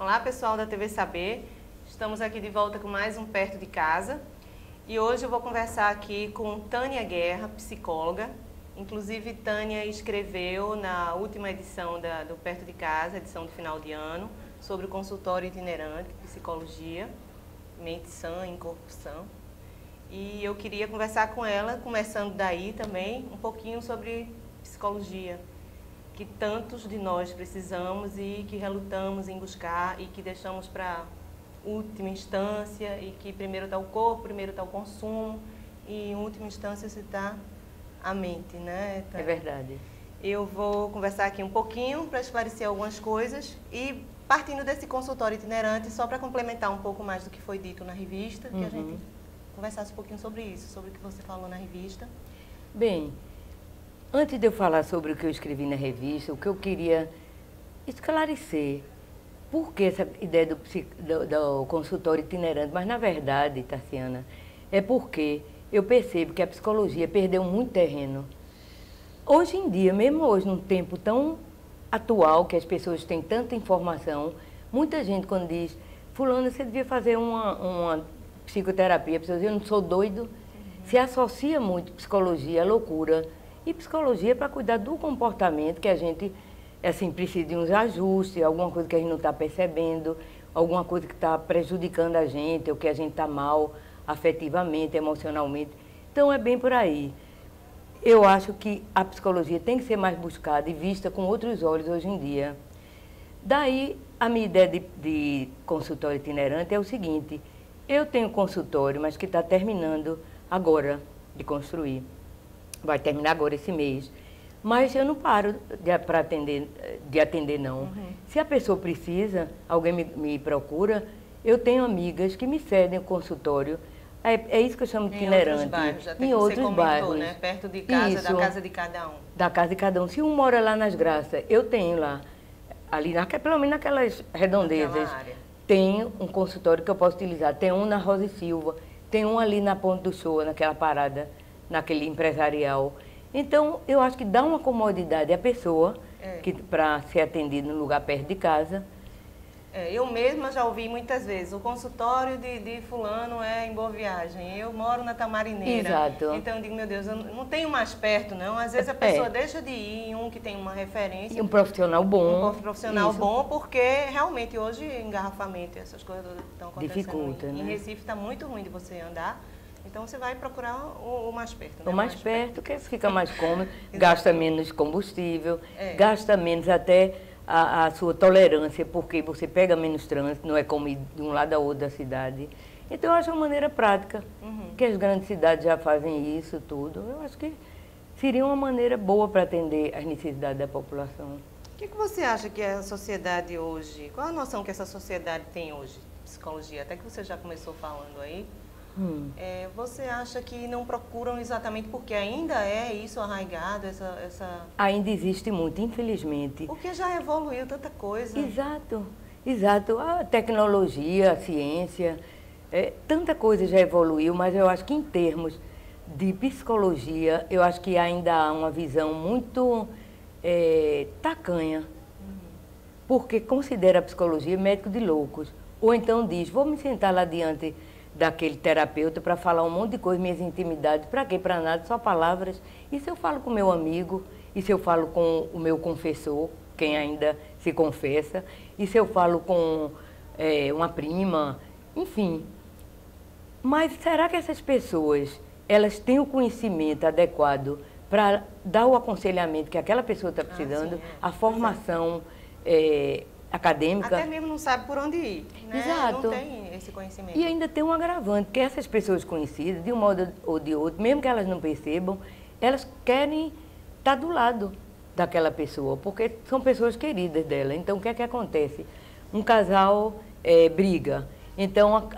Olá pessoal da TV Saber, estamos aqui de volta com mais um Perto de Casa e hoje eu vou conversar aqui com Tânia Guerra, psicóloga. Inclusive Tânia escreveu na última edição do Perto de Casa, edição do final de ano, sobre o consultório itinerante, psicologia, mente sã em corpo sã. E eu queria conversar com ela, começando daí também, um pouquinho sobre psicologia, que tantos de nós precisamos e que relutamos em buscar e que deixamos para última instância e que primeiro está o corpo, primeiro está o consumo e em última instância se está a mente, né? É verdade. Eu vou conversar aqui um pouquinho para esclarecer algumas coisas e partindo desse consultório itinerante, só para complementar um pouco mais do que foi dito na revista, que a gente conversasse um pouquinho sobre isso, sobre o que você falou na revista. Bem, antes de eu falar sobre o que eu escrevi na revista, o que eu queria esclarecer, por que essa ideia do consultório itinerante, mas na verdade, Tarciana, é porque eu percebo que a psicologia perdeu muito terreno. Hoje em dia, mesmo hoje, num tempo tão atual, que as pessoas têm tanta informação, muita gente quando diz, fulano, você devia fazer uma psicoterapia, a pessoa diz, eu não sou doido, se associa muito psicologia à loucura, e psicologia para cuidar do comportamento que a gente, assim, precisa de uns ajustes, alguma coisa que a gente não está percebendo, alguma coisa que está prejudicando a gente, ou que a gente está mal afetivamente, emocionalmente. Então, é bem por aí. Eu acho que a psicologia tem que ser mais buscada e vista com outros olhos hoje em dia. Daí, a minha ideia de consultório itinerante é o seguinte, eu tenho consultório, mas que está terminando agora de construir. Vai terminar agora esse mês. Mas eu não paro de atender não. Se a pessoa precisa, alguém me procura, eu tenho amigas que me cedem o consultório. É isso que eu chamo de itinerante. Em outros bairros, já tem em outros você comentou, bairros, né? Perto de casa, isso, da casa de cada um. Da casa de cada um. Se um mora lá nas Graças, eu tenho lá, ali, pelo menos naquelas redondezas, tenho um consultório que eu posso utilizar. Tem um na Rosa e Silva, tem um ali na Ponte do Show, naquela parada, naquele empresarial. Então, eu acho que dá uma comodidade à pessoa para ser atendida no lugar perto de casa. Eu mesma já ouvi muitas vezes, o consultório de fulano é em Boa Viagem, eu moro na Tamarineira. Exato. Então eu digo, meu Deus, eu não tenho mais perto não, às vezes a pessoa deixa de ir em um que tem uma referência. E um profissional bom. Um profissional bom, porque realmente hoje engarrafamento, essas coisas estão acontecendo. Dificulta, né? Em Recife está muito ruim de você andar, então você vai procurar o mais perto. Né? O mais perto, que fica mais cômodo, gasta menos combustível, gasta menos até a sua tolerância, porque você pega menos trânsito, não é como ir de um lado a outro da cidade. Então, eu acho uma maneira prática, que as grandes cidades já fazem isso tudo. Eu acho que seria uma maneira boa para atender as necessidades da população. O que você acha que é a sociedade hoje, qual a noção que essa sociedade tem hoje, psicologia, até que você já começou falando aí, você acha que não procuram exatamente porque ainda é isso arraigado, essa... Ainda existe muito, infelizmente. Porque já evoluiu tanta coisa. Exato, exato. A tecnologia, a ciência, tanta coisa já evoluiu, mas eu acho que em termos de psicologia, eu acho que ainda há uma visão muito tacanha, porque considera a psicologia médico de loucos. Ou então diz, vou me sentar lá diante daquele terapeuta para falar um monte de coisa, minhas intimidades, para quê? Para nada, só palavras. E se eu falo com o meu amigo, e se eu falo com o meu confessor, quem ainda se confessa, e se eu falo com uma prima, enfim. Mas será que essas pessoas, elas têm o conhecimento adequado para dar o aconselhamento que aquela pessoa está precisando, a formação acadêmica? Até mesmo não sabe por onde ir, né? Exato. Não tem esse conhecimento. E ainda tem um agravante, que essas pessoas conhecidas, de um modo ou de outro, mesmo que elas não percebam, elas querem estar do lado daquela pessoa, porque são pessoas queridas dela. Então, o que é que acontece? Um casal briga. Então,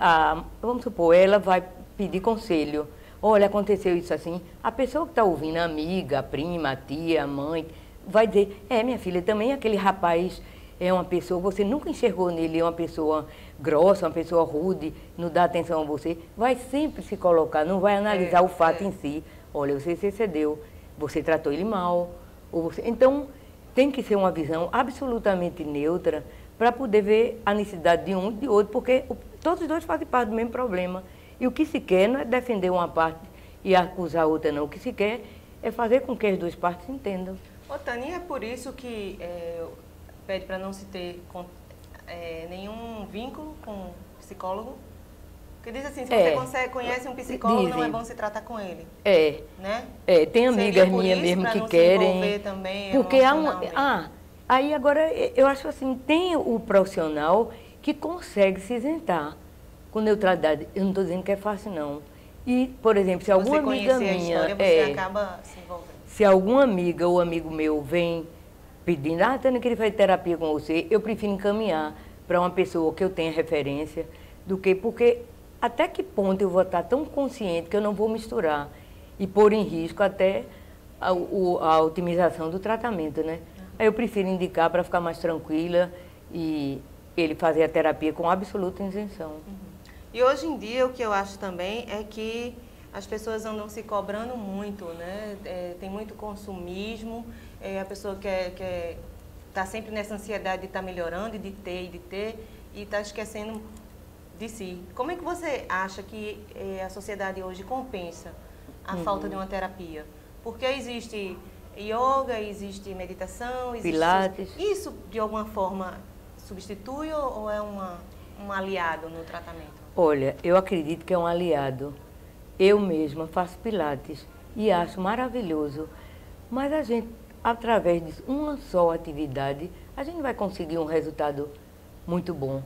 vamos supor, ela vai pedir conselho. Olha, aconteceu isso assim. A pessoa que está ouvindo, a amiga, a prima, a tia, a mãe, vai dizer, minha filha, também aquele rapaz é uma pessoa, você nunca enxergou nele, é uma pessoa grossa, uma pessoa rude, não dá atenção a você, vai sempre se colocar, não vai analisar o fato em si. Olha, você se excedeu, você tratou ele mal. Então, tem que ser uma visão absolutamente neutra para poder ver a necessidade de um e de outro, porque todos os dois fazem parte do mesmo problema. E o que se quer não é defender uma parte e acusar a outra, não. O que se quer é fazer com que as duas partes entendam. Ô, Tânia, é por isso que pede para não se ter nenhum vínculo com o psicólogo? Porque diz assim, se você conhece um psicólogo, não é bom se tratar com ele. Né? Tem amigas minhas mesmo que querem. Também, porque aí agora eu acho assim, tem o profissional que consegue se isentar com neutralidade. Eu não estou dizendo que é fácil, não. E, por exemplo, se alguma amiga minha... você acaba se envolvendo. Se alguma amiga ou amigo meu vem pedindo, Tânia, eu queria fazer terapia com você, eu prefiro encaminhar para uma pessoa que eu tenha referência, porque até que ponto eu vou estar tão consciente que eu não vou misturar e pôr em risco até a otimização do tratamento, né? Aí eu prefiro indicar para ficar mais tranquila e ele fazer a terapia com absoluta isenção. E hoje em dia o que eu acho também é que as pessoas andam se cobrando muito, né? Tem muito consumismo, a pessoa está sempre nessa ansiedade de estar melhorando, de ter, e está esquecendo de si. Como é que você acha que a sociedade hoje compensa a falta de uma terapia? Porque existe yoga, existe meditação, existe... Pilates. Isso, de alguma forma, substitui ou é um aliado no tratamento? Olha, eu acredito que é um aliado. Eu mesma faço pilates e acho maravilhoso, mas a gente, através de uma só atividade, a gente vai conseguir um resultado muito bom.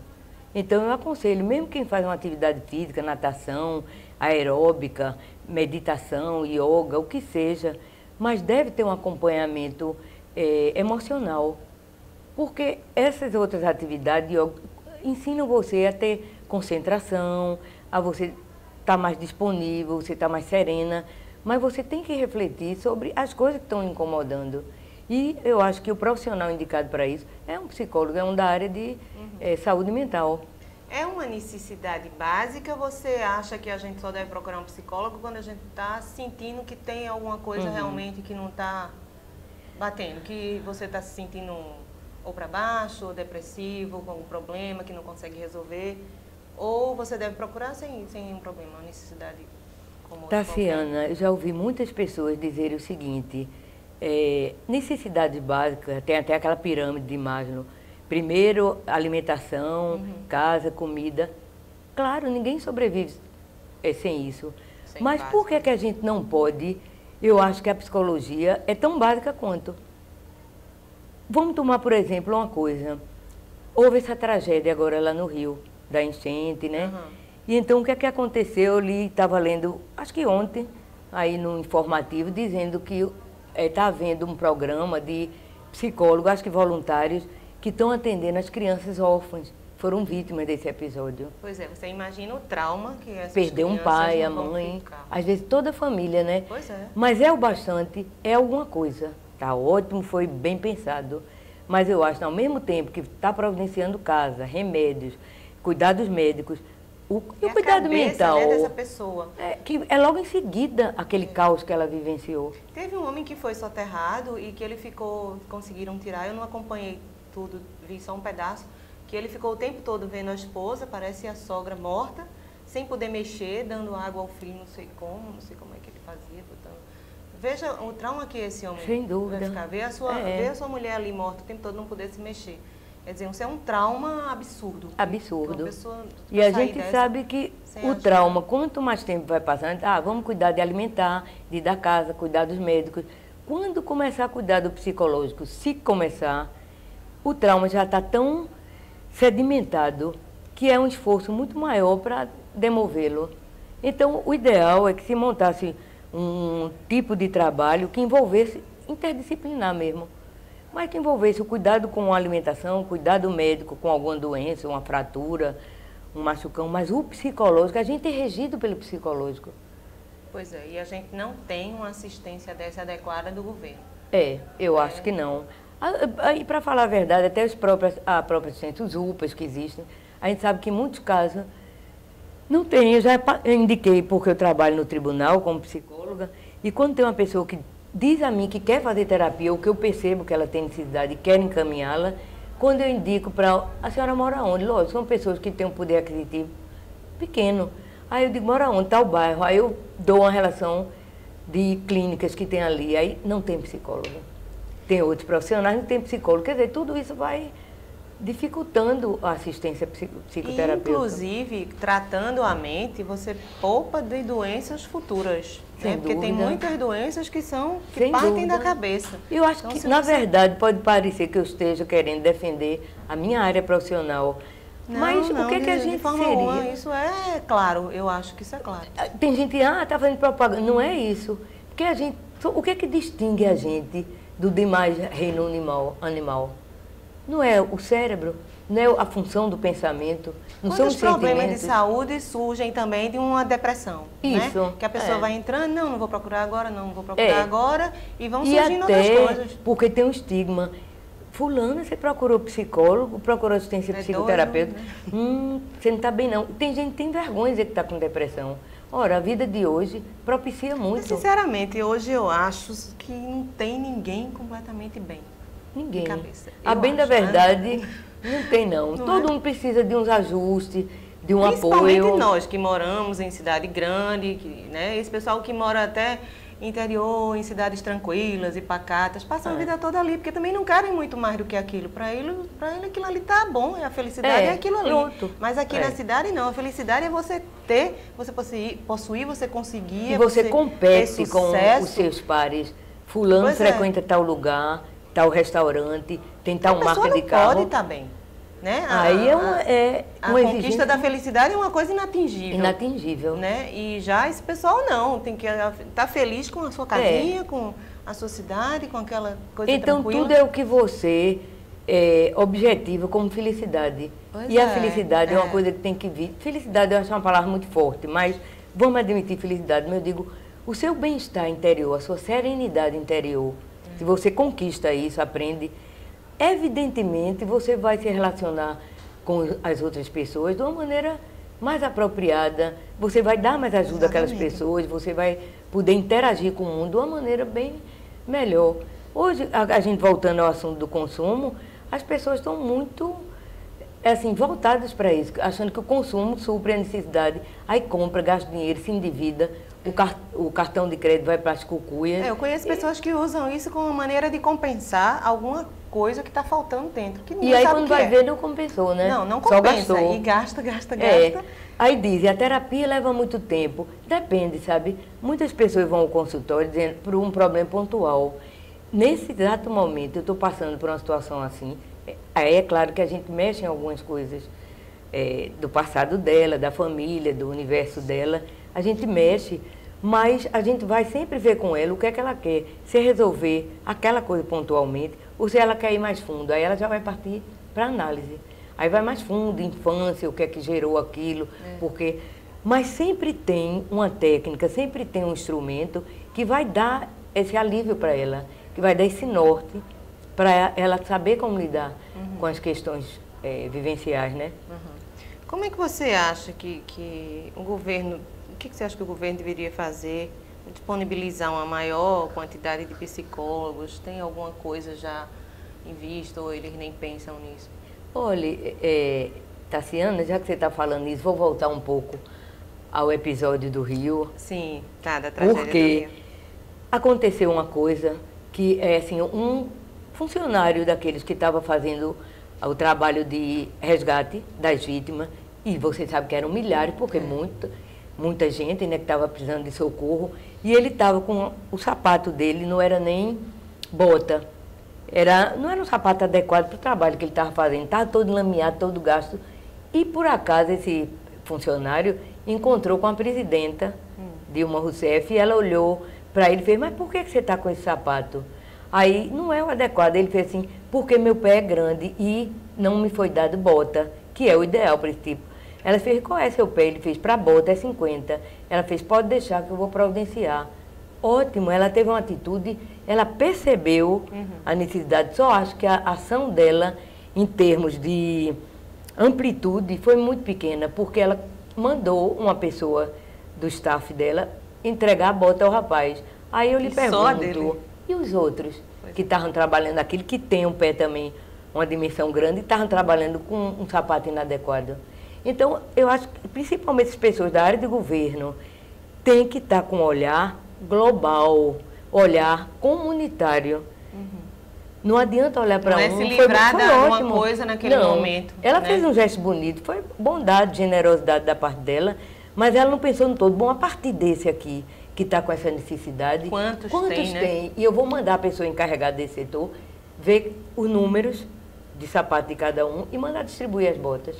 Então eu aconselho, mesmo quem faz uma atividade física, natação, aeróbica, meditação, yoga, o que seja, mas deve ter um acompanhamento emocional, porque essas outras atividades ensinam você a ter concentração, a você estar mais disponível, você estar mais serena, mas você tem que refletir sobre as coisas que estão incomodando. E eu acho que o profissional indicado para isso é um psicólogo, é um da área de saúde mental. É uma necessidade básica ou você acha que a gente só deve procurar um psicólogo quando a gente está sentindo que tem alguma coisa realmente que não está batendo, que você está se sentindo ou para baixo, ou depressivo, com algum problema que não consegue resolver? Ou você deve procurar sem nenhum problema, uma necessidade como outra? Tassiana, eu já ouvi muitas pessoas dizerem o seguinte, necessidades básicas, tem até aquela pirâmide de Maslow. Primeiro, alimentação, casa, comida. Claro, ninguém sobrevive sem isso. Mas por que a gente não pode? Eu acho que a psicologia é tão básica quanto. Vamos tomar, por exemplo, uma coisa. Houve essa tragédia agora lá no Rio, da enchente, né? E então, o que aconteceu? Eu estava lendo, acho que ontem, aí no informativo, dizendo que está havendo um programa de psicólogos, acho que voluntários, que estão atendendo as crianças órfãs, foram vítimas desse episódio. Pois é, você imagina o trauma que essas Perder um pai, a mãe, às vezes toda a família, né? Pois é. Mas é o bastante, é alguma coisa. Tá ótimo, foi bem pensado. Mas eu acho, ao mesmo tempo que está providenciando casa, remédios, cuidados médicos, o cuidado mental, né, dessa pessoa. Que é logo em seguida aquele caos que ela vivenciou. Teve um homem que foi soterrado e que ele conseguiram tirar, eu não acompanhei tudo, vi só um pedaço, que ele ficou o tempo todo vendo a esposa, parece a sogra morta, sem poder mexer, dando água ao filho, não sei como é que ele fazia, botando. Veja o trauma que esse homem sem dúvida vai ficar, ver a sua mulher ali morta o tempo todo, não poder se mexer. Quer dizer, isso é um trauma absurdo. Absurdo. E a gente sabe que o trauma, quanto mais tempo vai passando, vamos cuidar de alimentar, de dar casa, cuidar dos médicos. Quando começar a cuidar do psicológico, se começar, o trauma já está tão sedimentado que é um esforço muito maior para demovê-lo. Então, o ideal é que se montasse um tipo de trabalho que envolvesse interdisciplinar mesmo, mas que envolvesse o cuidado com a alimentação, o cuidado médico com alguma doença, uma fratura, um machucão, mas o psicológico, a gente é regido pelo psicológico. Pois é, e a gente não tem uma assistência dessa adequada do governo. Eu acho que não. E para falar a verdade, até a própria assistência, os UPAs que existem, a gente sabe que em muitos casos não tem. Eu já indiquei porque eu trabalho no tribunal como psicóloga, e quando tem uma pessoa que diz a mim que quer fazer terapia, ou que eu percebo que ela tem necessidade e quer encaminhá-la, Quando eu indico para... A senhora mora onde? Lógico, são pessoas que têm um poder aquisitivo pequeno. Aí eu digo, mora onde? Tal bairro. Aí eu dou uma relação de clínicas que tem ali. Aí não tem psicólogo. Tem outros profissionais, não tem psicólogo. Quer dizer, tudo isso vai dificultando a assistência psicoterapêutica. Inclusive, tratando a mente, você poupa de doenças futuras. Sem Porque tem dúvida. muitas doenças que Sem partem dúvida. da cabeça. Eu acho Então, que, se na você- verdade, pode parecer que eu esteja querendo defender a minha área profissional. Mas o que é que a de gente forma seria? alguma, isso é claro, eu acho que isso é claro. Tem gente, tá fazendo propaganda. Não é isso. Porque a gente, o que é que distingue a gente do demais reino animal? Não é o cérebro, não é a função do pensamento, não são os Quantos problemas de sentimentos. saúde surgem também de uma depressão? Isso, Né? Que a pessoa é. vai entrando, não vou procurar agora, não vou procurar É. agora, e vão E surgindo outras até coisas. porque tem um estigma. Fulana, você procurou psicólogo, procurou assistência É psicoterapeuta. doido, Você não está bem, não. Tem gente que tem vergonha de dizer que está com depressão. Ora, a vida de hoje propicia Mas, muito. sinceramente, hoje eu acho que não tem ninguém completamente bem. Ninguém. de cabeça. A Eu bem da acho, né? verdade, não tem não. Não Todo é? mundo precisa de uns ajustes, de um Principalmente apoio. nós que moramos em cidade grande, né? Esse pessoal que mora até interior, em cidades tranquilas e pacatas, passam a vida toda ali, porque também não querem muito mais do que aquilo. Para ele aquilo ali tá bom, a felicidade é aquilo ali. pronto. Mas aqui na cidade não, a felicidade é você ter, você possuir, você conseguir. E você ter compete com sucesso. os seus pares. Fulano Pois é. frequenta tal lugar, tal restaurante, tem tal A pessoa marca não de carro. pode estar bem. Né? Aí A uma conquista exigência da felicidade é uma coisa inatingível. inatingível. Né? E já esse pessoal não, tem que estar feliz com a sua casinha, com a sua cidade, com aquela coisa Então, tranquila. tudo é o que você objetiva como felicidade. Pois E a é, felicidade é uma é. coisa que tem que vir. Felicidade eu acho uma palavra muito forte, mas vamos admitir felicidade. Mas eu digo, o seu bem-estar interior, a sua serenidade interior, se você conquista isso, aprende, evidentemente você vai se relacionar com as outras pessoas de uma maneira mais apropriada, você vai dar mais ajuda àquelas Exatamente. pessoas, você vai poder interagir com o mundo de uma maneira bem melhor. Hoje, a gente voltando ao assunto do consumo, as pessoas estão muito assim, voltadas para isso, achando que o consumo supre a necessidade, aí compra, gasta dinheiro, se endivida, o cartão de crédito vai para as cucuias. Eu conheço pessoas que usam isso como uma maneira de compensar alguma coisa que está faltando dentro. Que ninguém E aí sabe quando o que vai é. ver, não compensou, né? Não Só compensa. gastou. E gasta. Aí dizem, a terapia leva muito tempo. Depende, sabe? Muitas pessoas vão ao consultório dizendo por um problema pontual. Nesse exato momento, eu estou passando por uma situação assim. Aí é claro que a gente mexe em algumas coisas do passado dela, da família, do universo dela. A gente mexe, mas a gente vai sempre ver com ela o que é que ela quer. Se resolver aquela coisa pontualmente, ou se ela quer ir mais fundo. Aí ela já vai partir para análise. Aí vai mais fundo, infância, o que é que gerou aquilo, porque... Mas sempre tem uma técnica, sempre tem um instrumento que vai dar esse alívio para ela, que vai dar esse norte para ela saber como lidar com as questões vivenciais, né? Como é que você acha que o governo, o que você acha que o governo deveria fazer? Disponibilizar uma maior quantidade de psicólogos? Tem alguma coisa já em vista ou eles nem pensam nisso? Olha, Tassiana, já que você está falando isso, vou voltar um pouco ao episódio do Rio. Sim, tá, da tragédia do Porque Rio. aconteceu uma coisa que é assim, um funcionário daqueles que estava fazendo o trabalho de resgate das vítimas, e você sabe que eram milhares, porque muita gente, né, que estava precisando de socorro, e ele estava com o sapato dele, não era nem bota, não era um sapato adequado para o trabalho que ele estava fazendo, estava todo lameado, todo gasto, e por acaso esse funcionário encontrou com a presidenta Dilma Rousseff, e ela olhou para ele e fez, mas por que você está com esse sapato? Aí, não é o adequado. Ele fez assim, porque meu pé é grande e não me foi dado bota, que é o ideal para esse tipo. Ela fez, qual é seu pé? Ele fez, para bota é 50. Ela fez, pode deixar que eu vou providenciar. Ótimo, ela teve uma atitude, ela percebeu a necessidade. Só acho que a ação dela, em termos de amplitude, foi muito pequena, porque ela mandou uma pessoa do staff dela entregar a bota ao rapaz. Aí eu lhe E só a pergunto, dele? e os outros que estavam trabalhando aquilo, que tem um pé também uma dimensão grande e estavam trabalhando com um sapato inadequado. Então, eu acho que principalmente as pessoas da área de governo têm que estar com um olhar global, olhar comunitário. Não adianta olhar para um... Não é se livrar de alguma coisa naquele momento. Ela fez um gesto bonito, foi bondade, generosidade da parte dela, mas ela não pensou no todo. Bom, a partir desse aqui, que está com essa necessidade... Quantos tem, né? E eu vou mandar a pessoa encarregada desse setor ver os números de sapato de cada um e mandar distribuir as botas.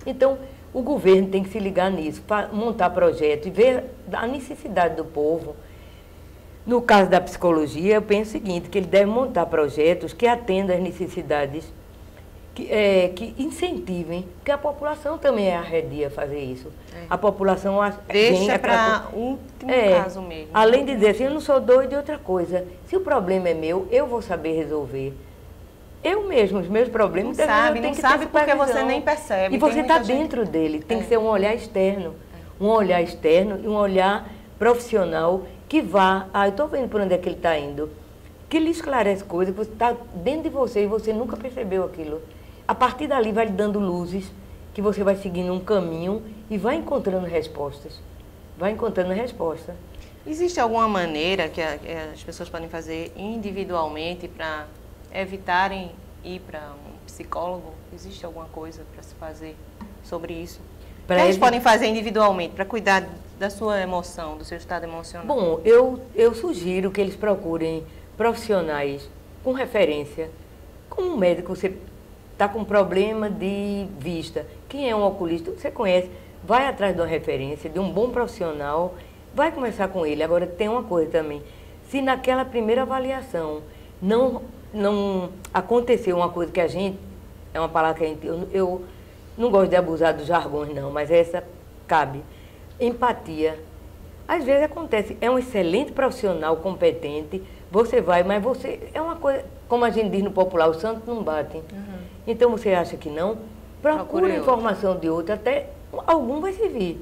Então, o governo tem que se ligar nisso, para montar projetos e ver a necessidade do povo. No caso da psicologia, eu penso o seguinte, que ele deve montar projetos que atendam às necessidades, que incentivem, porque a população também é arredia a fazer isso. A população... Deixa para último caso mesmo. Além de dizer assim, eu não sou doido de outra coisa. Se o problema é meu, eu vou saber resolver. Eu mesmo, os meus problemas... Não sabe porque você nem percebe. E você está dentro dele, tem que ser um olhar externo. Um olhar externo e um olhar profissional que vá... eu estou vendo por onde é que ele está indo. Que lhe esclarece coisas, que está dentro de você e você nunca percebeu aquilo. A partir dali vai lhe dando luzes, que você vai seguindo um caminho e vai encontrando respostas. Vai encontrando resposta. Existe alguma maneira que as pessoas podem fazer individualmente para evitarem ir para um psicólogo? Existe alguma coisa para se fazer sobre isso? O que eles podem fazer individualmente para cuidar da sua emoção, do seu estado emocional? Bom, eu sugiro que eles procurem profissionais com referência. Como um médico, você está com problema de vista. Quem é um oculista, você conhece, vai atrás de uma referência, de um bom profissional, vai conversar com ele. Agora, tem uma coisa também. Se naquela primeira avaliação não aconteceu uma coisa que a gente... É uma palavra que a gente... Eu não gosto de abusar dos jargões, não, mas essa cabe. Empatia. Às vezes acontece, é um excelente profissional, competente, você vai, mas você... É uma coisa, como a gente diz no popular, o santo não bate. Então você acha que não? Procura informação de outro, até algum vai servir.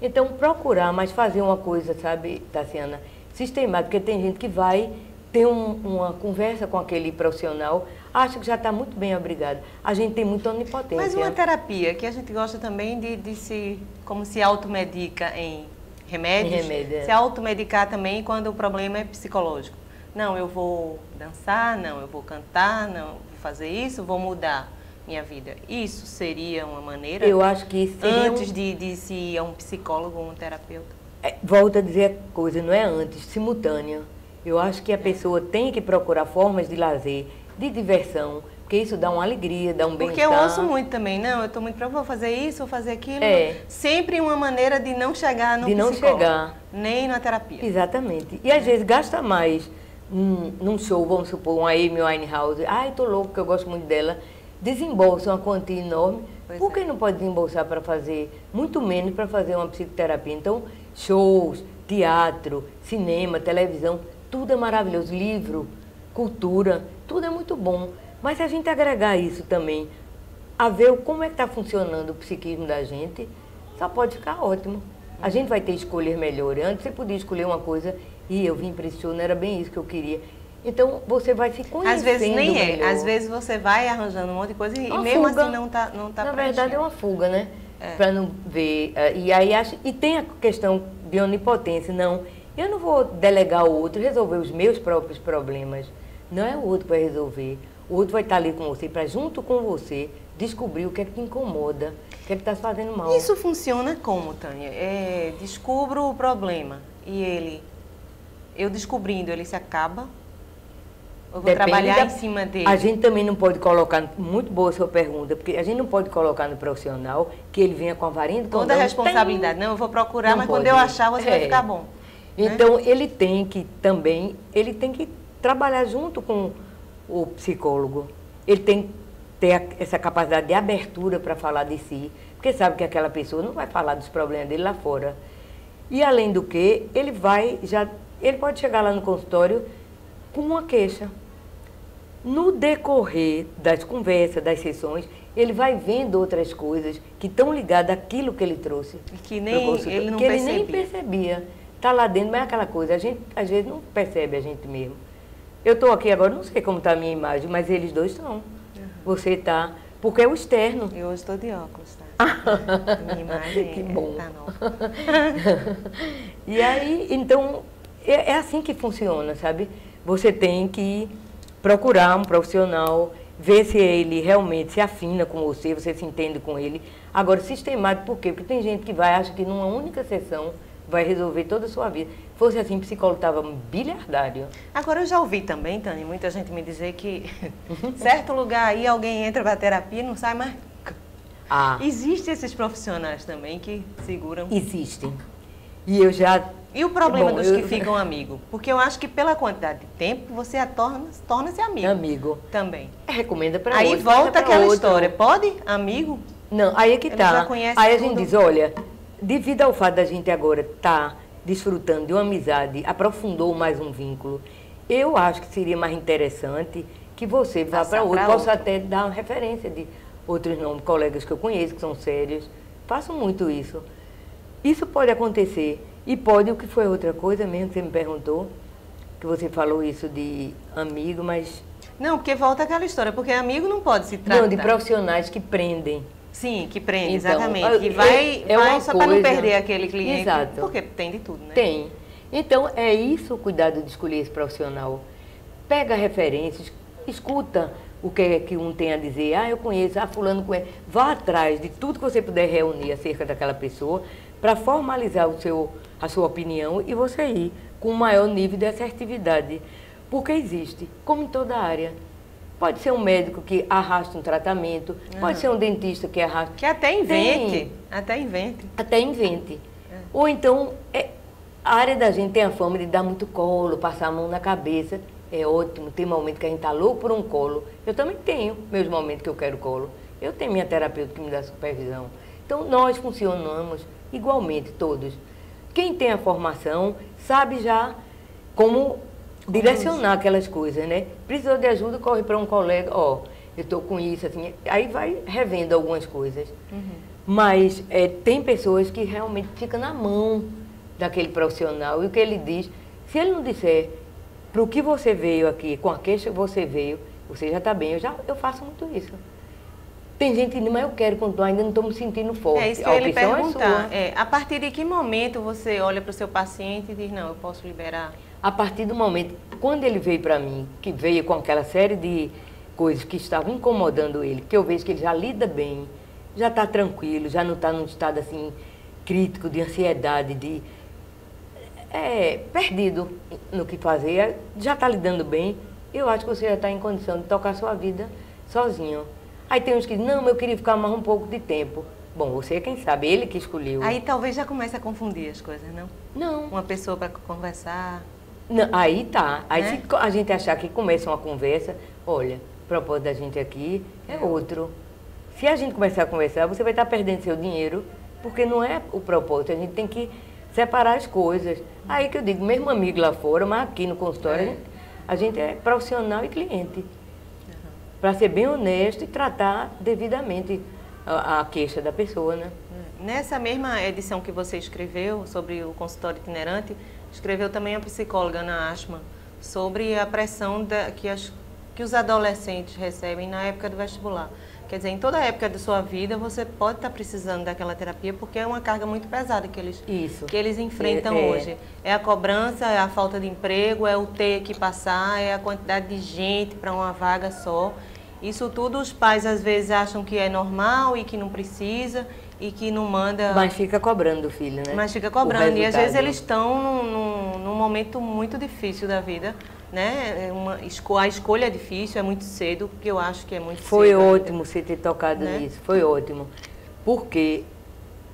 Então procurar, mas fazer uma coisa, sabe, Tassiana, sistemática, porque tem gente que vai ter uma conversa com aquele profissional, acha que já está muito bem, obrigada. A gente tem muita onipotência. Mas uma terapia, que a gente gosta também como se automedica em remédios, se automedicar também quando o problema é psicológico. Não, eu vou dançar, não, eu vou cantar, não, vou fazer isso, vou mudar minha vida. Isso seria uma maneira? Eu acho que seria antes de se ir a um psicólogo ou um terapeuta? Volto a dizer a coisa, não é antes, simultâneo. Eu acho que a pessoa tem que procurar formas de lazer, de diversão, porque isso dá uma alegria, dá um bem-estar. Porque eu ouço muito também, não, eu estou muito preocupada, vou fazer isso, vou fazer aquilo. Sempre uma maneira de não chegar no psicólogo, nem na terapia. Exatamente. E às vezes gasta mais num show, vamos supor, uma Amy Winehouse. Ai, tô louco, porque eu gosto muito dela. Desembolsa uma quantia enorme. Por que não pode desembolsar para fazer, muito menos para fazer uma psicoterapia? Então, shows, teatro, cinema, televisão, tudo é maravilhoso. Livro, cultura, tudo é muito bom. Mas se a gente agregar isso também, a ver como é que está funcionando o psiquismo da gente, só pode ficar ótimo. A gente vai ter escolhas melhores. Antes você podia escolher uma coisa e eu vim para esse show, não era bem isso que eu queria. Então, você vai se conhecendo. Às vezes nem melhor. Às vezes você vai arranjando um monte de coisa e mesmo fuga. Assim não tá Na verdade é uma fuga, né? Para não ver. E aí e tem a questão de onipotência. Não, eu não vou delegar ao outro resolver os meus próprios problemas. Não é o outro que vai resolver. O outro vai estar ali com você para, junto com você, descobrir o que é que te incomoda, o que é que está fazendo mal. Isso funciona como, Tânia? Descubro o problema e eu descobrindo, ele se acaba? Eu vou trabalhar em cima dele? A gente também não pode colocar, muito boa a sua pergunta, porque a gente não pode colocar no profissional que ele venha com a varinha do condão. Toda a responsabilidade. Não, eu vou procurar, mas quando eu achar, você vai ficar bom. Então, ele tem que trabalhar junto com o psicólogo. Ele tem que ter essa capacidade de abertura para falar de si, porque sabe que aquela pessoa não vai falar dos problemas dele lá fora. E, além do que, ele pode chegar lá no consultório com uma queixa. No decorrer das conversas, das sessões, ele vai vendo outras coisas que estão ligadas àquilo que ele trouxe. Que nem ele não percebia. Que ele nem percebia. Está lá dentro, mas é aquela coisa, a gente às vezes não percebe a gente mesmo. Eu estou aqui agora, não sei como está a minha imagem, mas eles dois estão. você está, porque é o externo. Eu hoje estou de óculos, tá? Minha imagem Que bom. tá nova. E aí, então, é assim que funciona, sabe? Você tem que procurar um profissional, ver se ele realmente se afina com você, você se entende com ele. Agora, sistemático, por quê? Porque tem gente que acha que numa única sessão vai resolver toda a sua vida. Se fosse assim, o psicólogo estava bilhardário. Agora, eu já ouvi também, Tânia, muita gente me dizer que certo lugar aí alguém entra para terapia e não sai mais. Existem esses profissionais também que seguram. Existem. E eu já... E o problema dos que ficam amigos? Porque eu acho que pela quantidade de tempo, você torna-se amigo. Amigo. Também. Recomenda para outro. Aí volta aquela história. Pode, amigo? Não, aí é que tá. Aí a gente diz, olha, devido ao fato da gente agora estar desfrutando de uma amizade, aprofundou mais um vínculo, eu acho que seria mais interessante que você vá para outro. Posso até dar uma referência de outros nomes, colegas que eu conheço, que são sérios. Faço muito isso. Isso pode acontecer. E pode, o que foi outra coisa mesmo que você me perguntou, que você falou isso de amigo, mas... Não, porque volta aquela história, porque amigo não pode se tratar. Não, de profissionais que prendem. Sim, que prende, então, exatamente. Que vai só para não perder aquele cliente. Exato. Porque tem de tudo, né? Tem. Então, é isso o cuidado de escolher esse profissional. Pega referências, escuta o que é que um tem a dizer. Eu conheço, fulano conhece. Vá atrás de tudo que você puder reunir acerca daquela pessoa para formalizar a sua opinião e você ir com um maior nível de assertividade. Porque existe, como em toda área. Pode ser um médico que arrasta um tratamento, pode ser um dentista que arrasta... Que até invente. Até invente. Até invente. Ou então, a área da gente tem a fama de dar muito colo, passar a mão na cabeça. É ótimo, tem momento que a gente está louco por um colo. Eu também tenho meus momentos que eu quero colo. Eu tenho minha terapeuta que me dá supervisão. Então, nós funcionamos igualmente, todos. Quem tem a formação sabe já como direcionar aquelas coisas, né? Precisou de ajuda, corre para um colega, eu estou com isso, assim, aí vai revendo algumas coisas. Mas tem pessoas que realmente ficam na mão daquele profissional e o que ele diz, se ele não disser para o que você veio aqui, com a queixa que você veio, você já está bem, eu faço muito isso. Tem gente que diz, mas eu quero continuar, ainda não estou me sentindo forte. É isso que eu ia lhe perguntar. A partir de que momento você olha para o seu paciente e diz, não, eu posso liberar? A partir do momento, quando ele veio para mim, que veio com aquela série de coisas que estavam incomodando ele, que eu vejo que ele já lida bem, já está tranquilo, já não está num estado assim crítico, de ansiedade, de perdido no que fazer, já está lidando bem, eu acho que você já está em condição de tocar sua vida sozinho. Aí tem uns que dizem, não, mas eu queria ficar mais um pouco de tempo. Bom, você é quem sabe, ele que escolheu. Aí talvez já comece a confundir as coisas, não? Não. Uma pessoa para conversar. Não, aí tá. Aí se a gente achar que começa uma conversa, olha, o propósito da gente aqui é outro. Se a gente começar a conversar, você vai estar perdendo seu dinheiro, porque não é o propósito. A gente tem que separar as coisas. Aí que eu digo, mesmo amigo lá fora, mas aqui no consultório, a gente é profissional e cliente. Para ser bem honesto e tratar devidamente a queixa da pessoa, né? Nessa mesma edição que você escreveu sobre o consultório itinerante, escreveu também a psicóloga Ana Ashman sobre a pressão que os adolescentes recebem na época do vestibular. Quer dizer, em toda a época da sua vida, você pode estar precisando daquela terapia, porque é uma carga muito pesada que eles enfrentam hoje. É a cobrança, é a falta de emprego, é o ter que passar, é a quantidade de gente para uma vaga só. Isso tudo os pais às vezes acham que é normal e que não precisa e que não manda... Mas fica cobrando o filho, né? Mas fica cobrando. E às vezes eles estão num momento muito difícil da vida, né? A escolha é difícil, é muito cedo, porque eu acho que é muito cedo. Foi ótimo você ter tocado nisso, foi ótimo. Porque,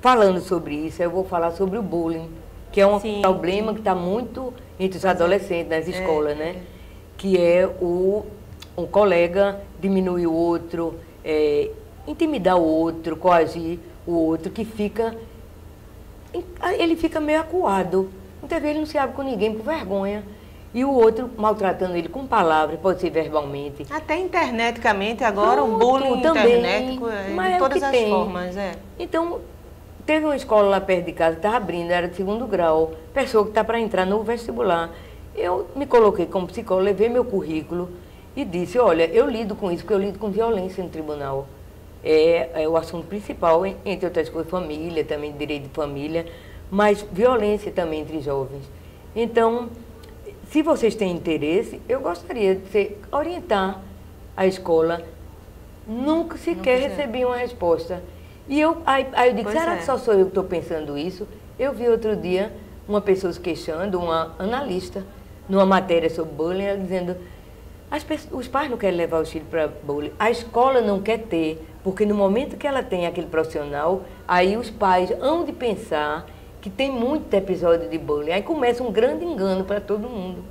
falando sobre isso, eu vou falar sobre o bullying, que é um problema que está muito entre os adolescentes nas escolas, né? Que é um colega diminuir o outro, intimidar o outro, coagir o outro, que ele fica meio acuado. Muitas vezes ele não se abre com ninguém por vergonha. E o outro maltratando ele com palavras, pode ser verbalmente. Até interneticamente agora, o bullying internetico, de todas as formas. Então, teve uma escola lá perto de casa que estava abrindo, era de 2º grau, pessoa que está para entrar no vestibular. Eu me coloquei como psicóloga, levei meu currículo e disse, olha, eu lido com isso, porque eu lido com violência no tribunal. É o assunto principal, entre outras coisas, família, também direito de família, mas violência também entre jovens. Então, se vocês têm interesse, eu gostaria de orientar a escola. Nunca sequer recebi uma resposta. E aí eu digo, será que só sou eu que estou pensando isso? Eu vi outro dia uma pessoa se queixando, uma analista, numa matéria sobre bullying, ela dizendo, os pais não querem levar os filhos para bullying, a escola não quer ter, porque no momento que ela tem aquele profissional, aí os pais hão de pensar que tem muito episódio de bullying. Aí começa um grande engano para todo mundo.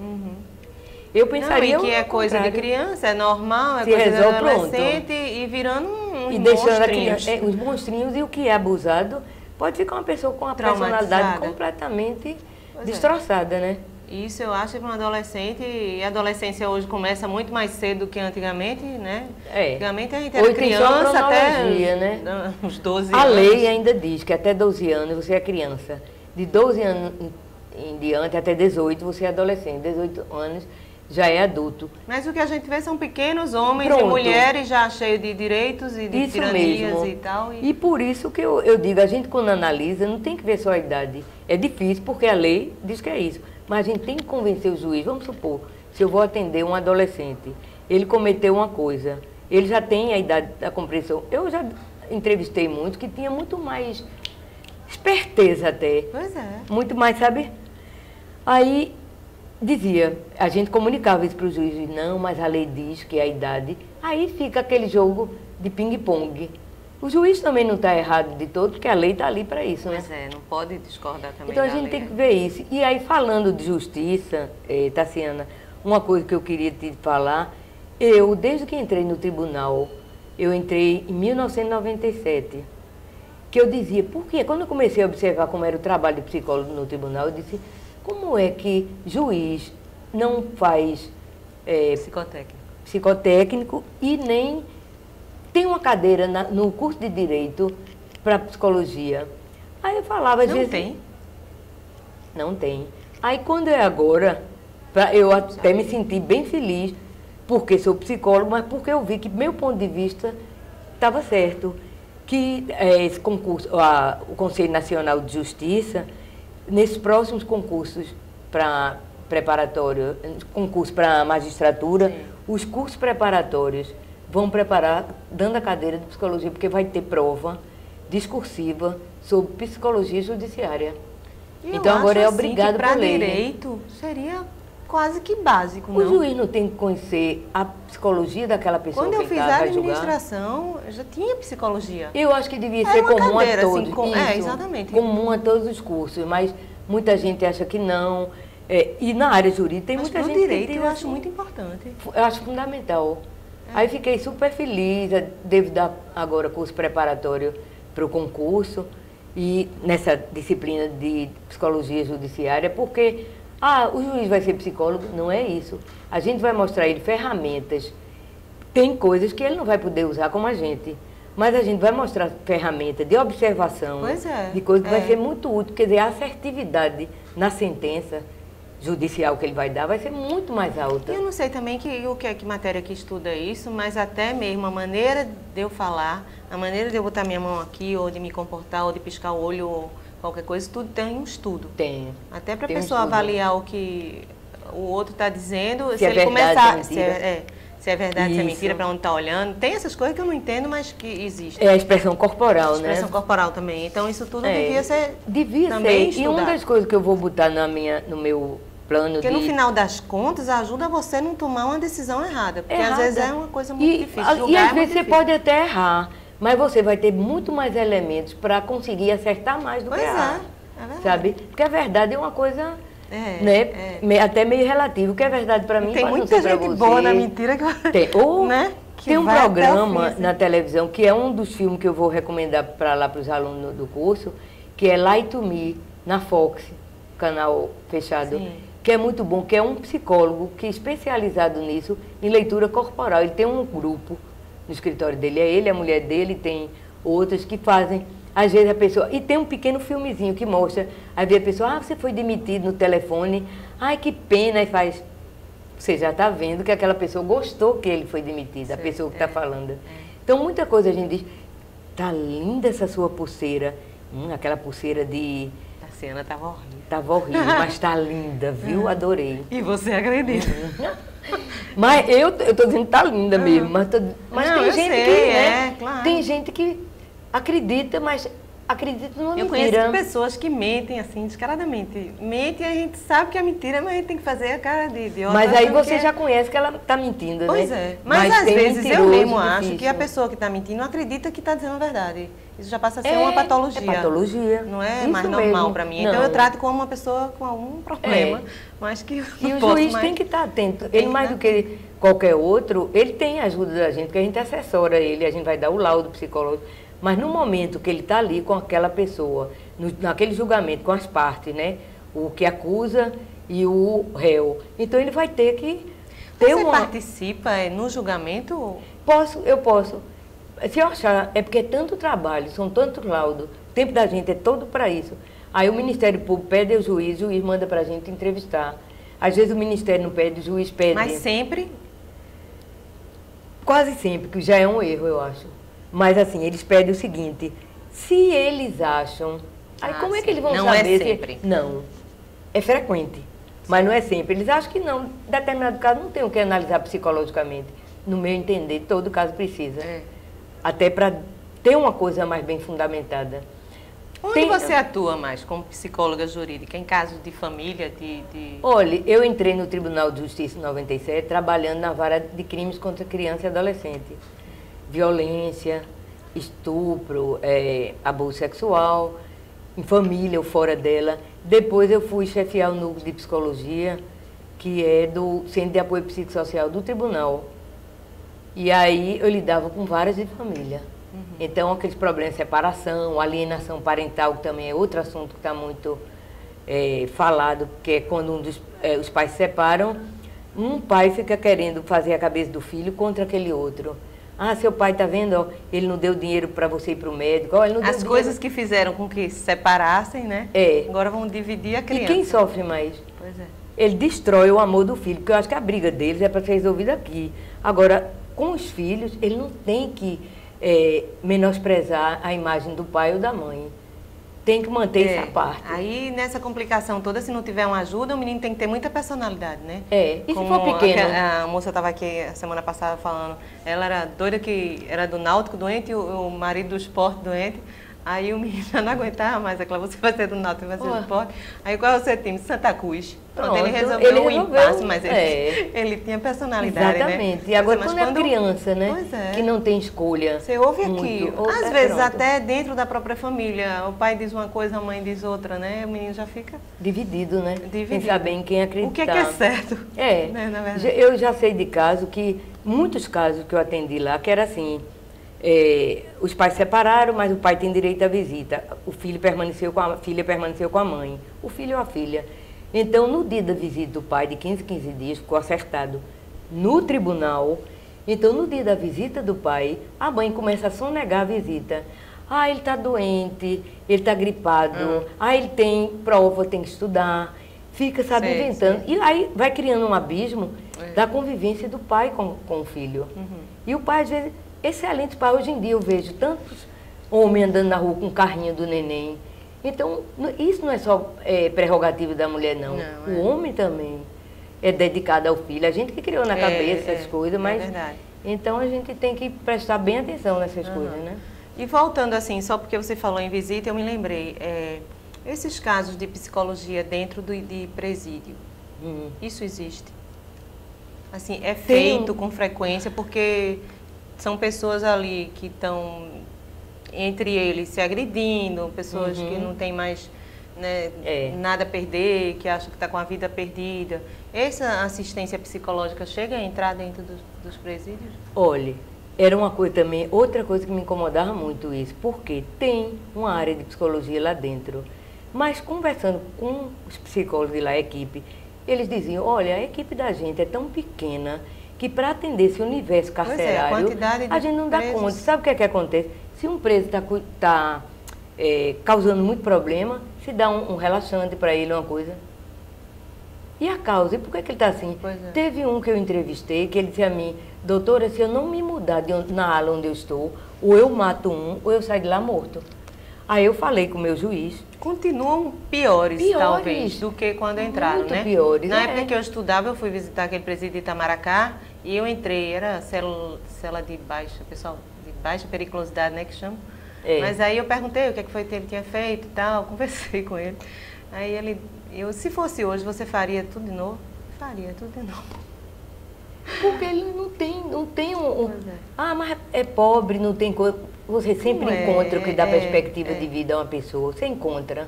Eu pensaria que é coisa de criança, é normal, é se coisa de resolve, adolescente pronto. E virando uns E deixando monstrinhos. os monstrinhos, e o que é abusado pode ficar uma pessoa com uma personalidade completamente destroçada, né? Isso eu acho que um adolescente, e a adolescência hoje começa muito mais cedo do que antigamente, né? Antigamente a gente era criança até né? uns 12 anos. A lei ainda diz que até 12 anos você é criança. De 12 anos em diante até 18 você é adolescente. 18 anos já é adulto. Mas o que a gente vê são pequenos homens e mulheres já cheios de direitos e de tiranias e tal. E por isso que eu digo, a gente quando analisa não tem que ver só a idade. É difícil porque a lei diz que é isso. Mas a gente tem que convencer o juiz. Vamos supor, se eu vou atender um adolescente, ele cometeu uma coisa, ele já tem a idade da compreensão. Eu já entrevistei muitos que tinha muito mais esperteza até. Pois é. Muito mais, sabe? Aí dizia, a gente comunicava isso para o juiz, não, mas a lei diz que é a idade. Aí fica aquele jogo de ping-pong. O juiz também não está errado de todo, porque a lei está ali para isso, né? Pois é, não pode discordar também. Então a gente tem que ver isso. E aí, falando de justiça, Tassiana, uma coisa que eu queria te falar, desde que entrei no tribunal, eu entrei em 1997, que eu dizia, por quê? Quando eu comecei a observar como era o trabalho de psicólogo no tribunal, eu disse, como é que juiz não faz psicotécnico e nem tem uma cadeira no curso de Direito para Psicologia? Aí eu falava, às vezes... Não tem? Não tem. Aí quando é agora, eu até me senti bem feliz, porque sou psicólogo, mas porque eu vi que meu ponto de vista estava certo. Que esse concurso, o Conselho Nacional de Justiça, nesses próximos concursos para preparatório, concurso para magistratura, os cursos preparatórios vão preparar, dando a cadeira de psicologia, porque vai ter prova discursiva sobre psicologia judiciária. Então agora é obrigado por lei. Para direito seria quase que básico, não? O juiz não tem que conhecer a psicologia daquela pessoa que vai julgar? Quando eu fiz a administração, eu já tinha psicologia. Eu acho que devia ser comum a todos. Assim, exatamente. Comum a todos os cursos, mas muita gente acha que não. E na área jurídica tem muita gente direito, que eu acho muito importante. Eu acho fundamental. Aí fiquei super feliz, devo dar agora curso preparatório para o concurso e nessa disciplina de psicologia judiciária, porque o juiz vai ser psicólogo, não é isso. A gente vai mostrar ele ferramentas. Tem coisas que ele não vai poder usar como a gente, mas a gente vai mostrar ferramenta de observação, de coisa que vai ser muito útil. Quer dizer, a assertividade na sentença judicial que ele vai dar vai ser muito mais alta. Eu não sei também que matéria que estuda isso, mas até mesmo a maneira de eu falar, a maneira de eu botar minha mão aqui, ou de me comportar, ou de piscar o olho, ou qualquer coisa, tudo tem um estudo. Tem. Até para a pessoa avaliar o que o outro está dizendo, se ele começar... Se é verdade, se é mentira, para onde está olhando. Tem essas coisas que eu não entendo, mas que existem. É a expressão corporal, né? Expressão corporal também. Então, isso tudo devia ser também estudado. E uma das coisas que eu vou botar no meu plano porque no final das contas, ajuda você a não tomar uma decisão errada. Porque às vezes é uma coisa muito difícil. E às vezes você pode até errar, mas você vai ter muito mais elementos para conseguir acertar mais do que errar. É verdade. Sabe? Porque a verdade é uma coisa... até meio relativo, o que é verdade para mim tem muita gente boa na mentira que tem um programa na televisão que é um dos filmes que eu vou recomendar para lá para os alunos do curso, que é Lie to Me, na Fox, canal fechado, que é muito bom, que é um psicólogo que é especializado nisso, em leitura corporal. Ele tem um grupo no escritório dele, é ele, a mulher dele, tem outras que fazem. Às vezes a pessoa... E tem um pequeno filmezinho que mostra. Aí vê a pessoa, você foi demitido no telefone. Ai, que pena. Aí faz... Você já está vendo que aquela pessoa gostou que ele foi demitido, a pessoa que está falando. Então, muita coisa a gente diz, tá linda essa sua pulseira. Aquela pulseira de... Tassiana estava horrível. Estava horrível, mas está linda, viu? Adorei. E você acredita? Mas eu estou dizendo que está linda mesmo. Mas não, tem gente sei, que, né? Claro. Tem gente que acredita, mas acredita numa Eu mentira. conheço pessoas que mentem, assim, descaradamente. Mentem, a gente sabe que é mentira, mas a gente tem que fazer a cara de idiota. Mas aí você já conhece que ela está mentindo, pois né? É. Mas às tem vezes eu mesmo acho difícil. que a pessoa que está mentindo acredita que está dizendo a verdade. Isso já passa a ser uma patologia. É patologia. Não é Isso mais normal mesmo. para mim. Não. Então eu trato como uma pessoa com algum problema, mas que eu E não o posso juiz mais... tem que estar atento. Ele, mais do que qualquer outro, ele tem a ajuda da gente, porque a gente assessora ele, a gente vai dar o laudo psicológico. Mas no momento que ele está ali com aquela pessoa, naquele julgamento, com as partes, né? O que acusa e o réu. Então ele vai ter que ter Você participa no julgamento? Eu posso. Se eu achar, é porque é tanto trabalho, são tantos laudos, o tempo da gente é todo para isso. Aí o Ministério Público pede ao juiz, o juiz manda para a gente entrevistar. Às vezes o Ministério não pede, o juiz pede. Mas sempre? Quase sempre, que já é um erro, eu acho. Mas assim, eles pedem o seguinte, se eles acham... Aí como é que eles vão não saber? Não é sempre? Não, é frequente, mas não é sempre. Eles acham que não, em determinado caso não tem o que analisar psicologicamente. No meu entender, todo caso precisa. Até para ter uma coisa mais bem fundamentada. Onde você atua mais como psicóloga jurídica? Em casos de família? Olha, eu entrei no Tribunal de Justiça em 97, trabalhando na vara de crimes contra criança e adolescente. Violência, estupro, abuso sexual, em família ou fora dela. Depois eu fui chefiar o núcleo de psicologia, que é do Centro de Apoio Psicossocial do Tribunal. E aí eu lidava com várias de família. Então, aqueles problemas de separação, alienação parental, que também é outro assunto que está muito falado, que é quando os pais se separam, um pai fica querendo fazer a cabeça do filho contra aquele outro. Ah, seu pai está vendo, ó, ele não deu dinheiro para você ir para o médico. Ó, ele não deu As coisas que fizeram com que se separassem, né? Agora vão dividir a criança. E quem sofre mais? Pois é. Ele destrói o amor do filho, porque eu acho que a briga deles é para ser resolvida aqui. Agora, com os filhos, ele não tem que menosprezar a imagem do pai ou da mãe. Tem que manter essa parte. Aí, nessa complicação toda, se não tiver uma ajuda, o menino tem que ter muita personalidade, né? E se for pequeno? A moça estava aqui a semana passada falando, ela era doida que era do Náutico doente e o marido do esporte doente. Aí o menino já não aguentava mais, aquela você vai ser do Náutico, vai ser do esporte. Aí qual é o seu time? Santa Cruz. Pronto, ele resolveu o impasse, mas ele tinha personalidade, exatamente. Né? E agora quando é criança, né? Que não tem escolha. Você ouve aqui, às vezes até dentro da própria família, o pai diz uma coisa, a mãe diz outra, né? O menino já fica... Dividido, né? Sem saber em quem acreditar. O que é certo? Né, na verdade. Eu já sei de caso que, muitos casos que eu atendi lá, que era assim... os pais se separaram, mas o pai tem direito à visita. O filho permaneceu a filha permaneceu com a mãe. O filho ou a filha. Então, no dia da visita do pai, de 15 dias, ficou acertado no tribunal. Então, no dia da visita do pai, a mãe começa a sonegar a visita. Ah, ele está doente, ele está gripado, ele tem prova, tem que estudar. Fica, sabe, inventando. E aí vai criando um abismo da convivência do pai com o filho. E o pai, às vezes... Excelente pai. Hoje em dia eu vejo tantos homens andando na rua com o carrinho do neném. Então, isso não é só prerrogativa da mulher, não. O homem também é dedicado ao filho. A gente que criou na cabeça essas coisas, mas... É verdade. Então, a gente tem que prestar bem atenção nessas coisas, né? E voltando assim, só porque você falou em visita, eu me lembrei. Esses casos de psicologia dentro de presídio, isso existe? Assim, é feito com frequência, porque... São pessoas ali que estão, entre eles, se agredindo, pessoas que não têm mais nada a perder, que acham que está com a vida perdida. Essa assistência psicológica chega a entrar dentro dos presídios? Olha, era uma coisa também, outra coisa que me incomodava muito isso, porque tem uma área de psicologia lá dentro, mas conversando com os psicólogos de lá, a equipe, eles diziam, olha, a equipe da gente é tão pequena, que para atender esse universo carcerário, a gente não dá conta. Sabe o que é que acontece? Se um preso está causando muito problema, se dá um relaxante para ele, uma coisa. E a causa? E por que ele está assim? Pois é. Teve um que eu entrevistei, que ele disse a mim, doutora, se eu não me mudar na ala onde eu estou, ou eu mato um, ou eu saio de lá morto. Aí eu falei com o meu juiz. Continuam piores, talvez, do que quando entraram, muito né? Piores. Na época que eu estudava, eu fui visitar aquele presídio de Itamaracá e eu entrei, era cela de baixa, pessoal, de baixa periculosidade, né, que chama. É. Mas aí eu perguntei o que foi que ele tinha feito e tal, conversei com ele. Aí se fosse hoje, você faria tudo de novo? Faria tudo de novo. Porque ele não tem um... Pois é. Ah, mas é pobre, não tem coisa. Você sempre encontra o que dá perspectiva de vida a uma pessoa. Você encontra.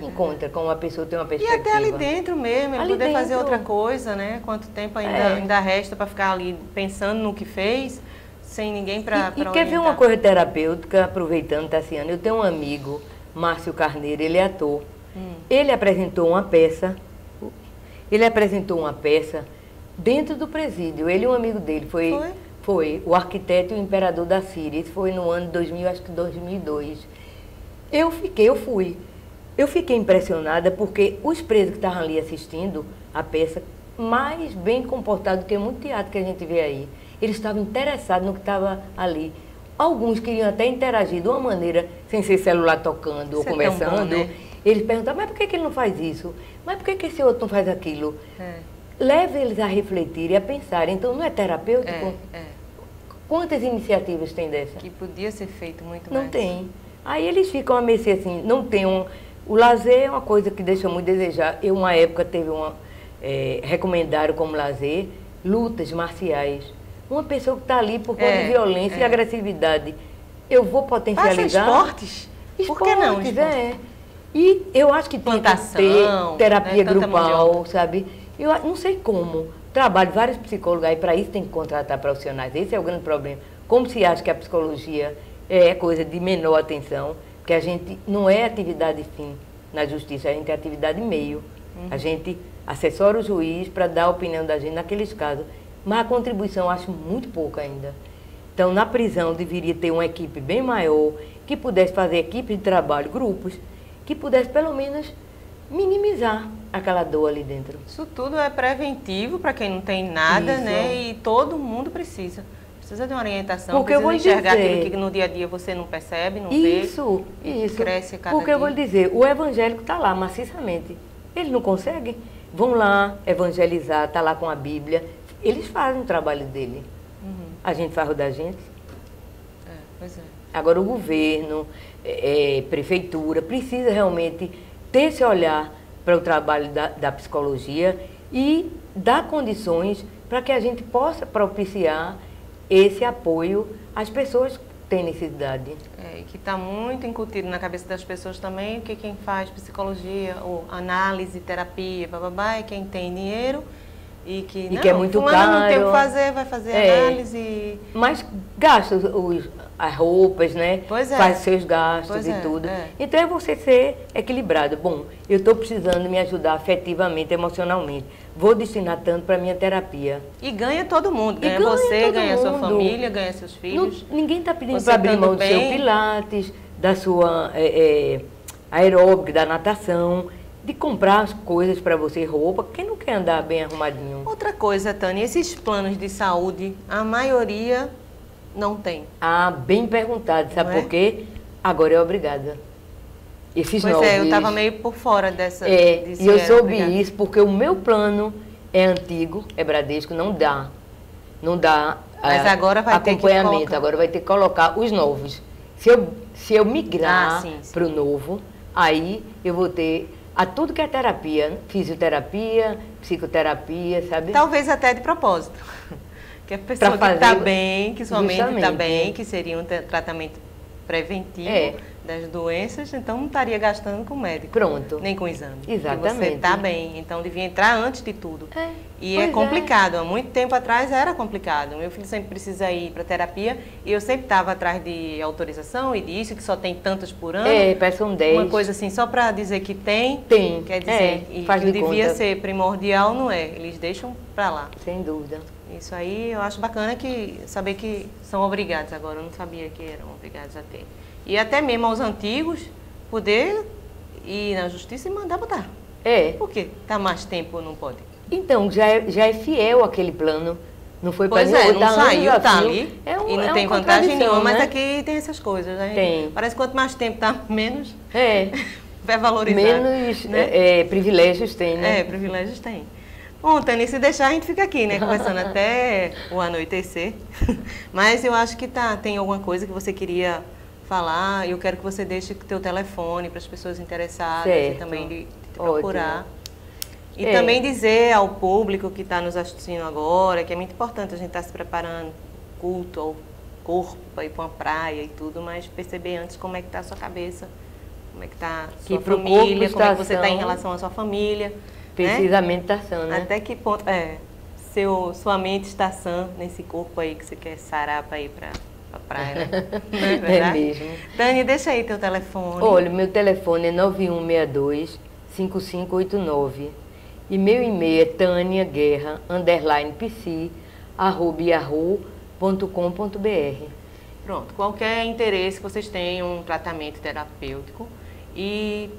Encontra como uma pessoa tem uma E perspectiva. até ali dentro mesmo, ele Ali poder fazer dentro. outra coisa, né? Quanto tempo ainda resta para ficar ali pensando no que fez, sem ninguém para E quer ver uma coisa terapêutica, aproveitando, Tassiana? Eu tenho um amigo, Márcio Carneiro, ele é ator. Ele apresentou uma peça dentro do presídio. Ele e um amigo dele foi o arquiteto e o imperador da Síria. Isso foi no ano 2000, acho que 2002. Eu fiquei impressionada porque os presos que estavam ali assistindo a peça, mais bem comportados do que muito teatro que a gente vê aí. Eles estavam interessados no que estava ali. Alguns queriam até interagir de uma maneira, sem ser celular tocando ou conversando. Tão bom, né? Eles perguntavam, mas por que ele não faz isso? Mas por que esse outro não faz aquilo? Leva eles a refletir e a pensar. Então, não é terapêutico? Quantas iniciativas tem dessa? Que podia ser feito muito Não mais. tem. Aí eles ficam a mercê assim, não tem um... O lazer é uma coisa que deixa muito a desejar. Eu, uma época, recomendaram como lazer lutas marciais. Uma pessoa que está ali por conta de violência e agressividade. Eu vou potencializar... Faça esportes? Por que não? Esportes? E eu acho que tem que ter terapia grupal, sabe? Eu não sei como. Trabalho vários psicólogos aí, para isso tem que contratar profissionais. Esse é o grande problema. Como se acha que a psicologia é coisa de menor atenção, porque a gente não é atividade fim na justiça, a gente é atividade meio. A gente assessora o juiz para dar a opinião da gente naqueles casos. Mas a contribuição eu acho muito pouca ainda. Então, na prisão, deveria ter uma equipe bem maior, que pudesse fazer equipe de trabalho, grupos, que pudesse pelo menos minimizar aquela dor ali dentro. Isso tudo é preventivo para quem não tem nada, né? E todo mundo precisa. Precisa de uma orientação, porque precisa enxergar aquilo que no dia a dia você não percebe, não vê. Isso. Cresce cada Porque dia. eu vou lhe dizer, o evangélico está lá maciçamente. Eles não conseguem. Vão lá evangelizar, está lá com a Bíblia. Eles fazem o trabalho dele. A gente faz o da gente. Pois é. Agora o governo, prefeitura, precisa realmente ter esse olhar para o trabalho da psicologia e dar condições para que a gente possa propiciar esse apoio às pessoas que têm necessidade. E que está muito incutido na cabeça das pessoas também, que quem faz psicologia ou análise, terapia, bababá, é quem tem dinheiro e que é muito caro. Não tem o que fazer, vai fazer análise. Mas gasta as roupas, né? Pois é. Faz seus gastos e tudo. Então é você ser equilibrado. Bom, eu estou precisando me ajudar afetivamente, emocionalmente. Vou destinar tanto para a minha terapia. E ganha todo mundo. Ganha você, ganha a sua família, ganha seus filhos. Ninguém está pedindo para abrir mão do seu pilates, da sua aeróbica, da natação, de comprar as coisas para você, roupa. Quem não quer andar bem arrumadinho? Outra coisa, Tânia, esses planos de saúde, a maioria não tem. Ah, bem perguntado. Sabe por quê? Agora é obrigada. Esses pois novos, eu estava meio por fora dessa. E eu soube isso porque o meu plano é antigo, é Bradesco, não dá. Mas agora vai acompanhamento, ter que colocar. agora vai ter que colocar os novos. Se eu migrar para o novo, aí eu vou ter a tudo que é terapia, fisioterapia, psicoterapia, sabe? Talvez até de propósito. Que a pessoa que está bem, que sua mente está bem, que seria um tratamento preventivo das doenças, então não estaria gastando com o médico. Pronto. Nem com exame. Exatamente. Porque você está bem, então devia entrar antes de tudo. E é complicado. Há muito tempo atrás era complicado. Meu filho sempre precisa ir para terapia e eu sempre estava atrás de autorização e disso, que só tem tantas por ano. São 10. Uma coisa assim, só para dizer que tem. Quer dizer, e que devia ser primordial, não é. Eles deixam para lá. Sem dúvida. Isso aí eu acho bacana saber que são obrigados agora. Eu não sabia que eram obrigados a ter. E até mesmo aos antigos, poder ir na justiça e mandar botar. É. Por quê? Tá mais tempo ou não pode? Então, já é fiel aquele plano. Não foi para Pois é, não saiu, tá ali. E não tem uma vantagem nenhuma, mas né? aqui tem essas coisas, né? Tem. Parece que quanto mais tempo tá, menos É. vai valorizar. Menos né? privilégios tem, né? É, privilégios tem. Bom, Tânia, se deixar a gente fica aqui, né? Conversando até o anoitecer. Mas eu acho que tem alguma coisa que você queria falar. Eu quero que você deixe o teu telefone para as pessoas interessadas Certo. e também de te Ótimo. procurar. E também dizer ao público que está nos assistindo agora que é muito importante a gente estar se preparando, culto ao corpo, para ir para uma praia e tudo, mas perceber antes como é que está a sua cabeça, como é que está a sua família, como é que você está em relação à sua família. Precisa a meditação, né? Até que ponto sua mente está sã nesse corpo aí que você quer sarar para ir para a praia, né? Não é verdade? É mesmo. Dani, deixa aí teu telefone. Olha, meu telefone é 9162-5589 e meu e-mail é taniaguerra_pc@yahoo.com.br. Pronto, qualquer interesse que vocês tenham, um tratamento terapêutico e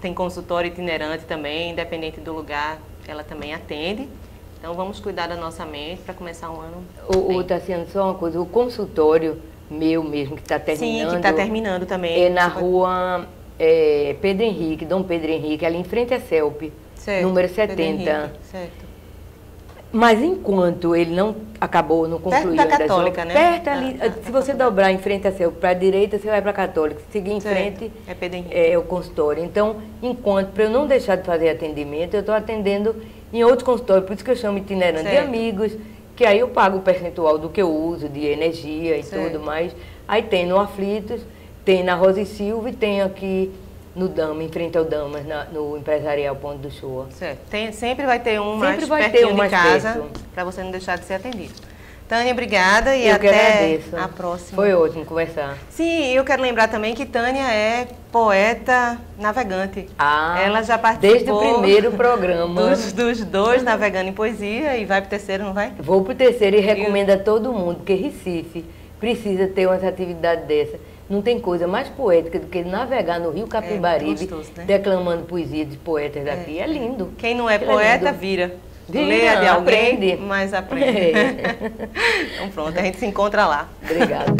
tem consultório itinerante também, independente do lugar, ela também atende. Então vamos cuidar da nossa mente para começar um ano. Tassiano, só uma coisa, o consultório meu mesmo, que está terminando. Sim, que está terminando também. É na rua Pedro Henrique, Dom Pedro Henrique, ali em frente à CELP, certo, número 70. Henrique, certo. Mas enquanto ele não acabou, não concluiu perto da Católica, né? Perto ali, se você dobrar em frente à CELP para a direita, você vai para a Católica. Se seguir em certo. frente, é Pedro Henrique. É o consultório. Então, para eu não deixar de fazer atendimento, eu estou atendendo em outros consultórios, por isso que eu chamo itinerante de amigos, que aí eu pago o percentual do que eu uso, de energia e certo. tudo mais. Aí tem no Aflitos, tem na Rosa e Silva e tem aqui no Dama, em frente ao Damas, no Empresarial Ponto do Shoa. Certo. Sempre vai ter um Sempre mais vai pertinho ter um de mais casa, perto. para você não deixar de ser atendido. Tânia, obrigada e Eu que até agradeço. a próxima. Foi ótimo conversar. Sim, eu quero lembrar também que Tânia é poeta navegante. Ela já participou desde o primeiro programa. Dos dois navegando em poesia e vai para o terceiro, não vai? Vou para o terceiro e recomendo a todo mundo, porque Recife precisa ter uma atividade dessa. Não tem coisa mais poética do que navegar no Rio Capibaribe, gostoso, né? declamando poesia de poetas daqui. É lindo. Quem não é poeta, vira. Vira, Leia de alguém, aprende. mas aprende. Então pronto, a gente se encontra lá. Obrigada.